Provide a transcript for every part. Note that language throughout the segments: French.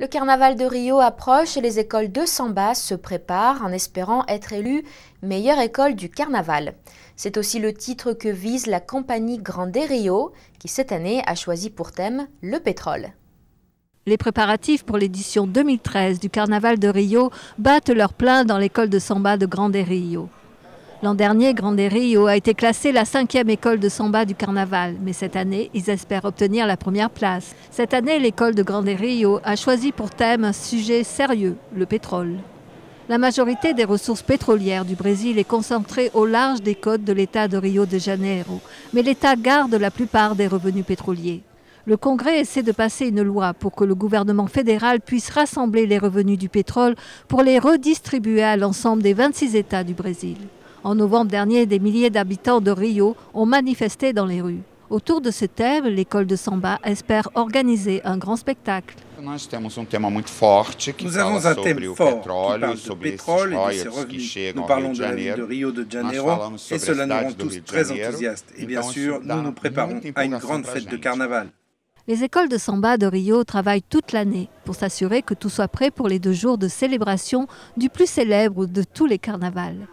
Le carnaval de Rio approche et les écoles de samba se préparent en espérant être élues meilleure école du carnaval. C'est aussi le titre que vise la compagnie Grande Rio qui cette année a choisi pour thème le pétrole. Les préparatifs pour l'édition 2013 du carnaval de Rio battent leur plein dans l'école de samba de Grande Rio. L'an dernier, Grande Rio a été classée la 5e école de samba du carnaval, mais cette année, ils espèrent obtenir la première place. Cette année, l'école de Grande Rio a choisi pour thème un sujet sérieux, le pétrole. La majorité des ressources pétrolières du Brésil est concentrée au large des côtes de l'État de Rio de Janeiro, mais l'État garde la plupart des revenus pétroliers. Le Congrès essaie de passer une loi pour que le gouvernement fédéral puisse rassembler les revenus du pétrole pour les redistribuer à l'ensemble des 26 États du Brésil. En novembre dernier, des milliers d'habitants de Rio ont manifesté dans les rues. Autour de ce thème, l'école de samba espère organiser un grand spectacle. Nous avons un thème fort qui parle de pétrole et de ses revenus. Nous parlons de la ville de Rio de Janeiro et cela nous rend tous très enthousiastes. Et bien sûr, nous nous préparons à une grande fête de carnaval. Les écoles de samba de Rio travaillent toute l'année pour s'assurer que tout soit prêt pour les 2 jours de célébration du plus célèbre de tous les carnavals.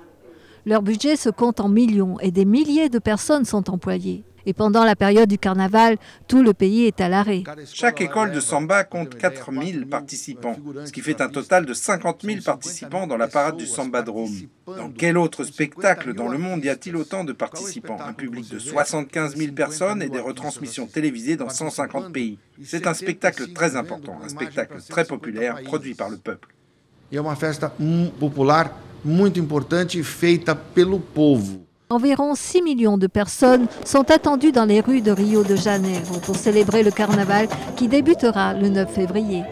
Leur budget se compte en millions et des milliers de personnes sont employées. Et pendant la période du carnaval, tout le pays est à l'arrêt. Chaque école de samba compte 4 000 participants, ce qui fait un total de 50 000 participants dans la parade du Sambadrome. Dans quel autre spectacle dans le monde y a-t-il autant de participants? Un public de 75 000 personnes et des retransmissions télévisées dans 150 pays. C'est un spectacle très important, un spectacle très populaire, produit par le peuple. É uma festa popular muito importante feita pelo povo. Environ 6 millions de personnes sont attendues dans les rues de Rio de Janeiro pour célébrer le carnaval qui débutera le 9 février.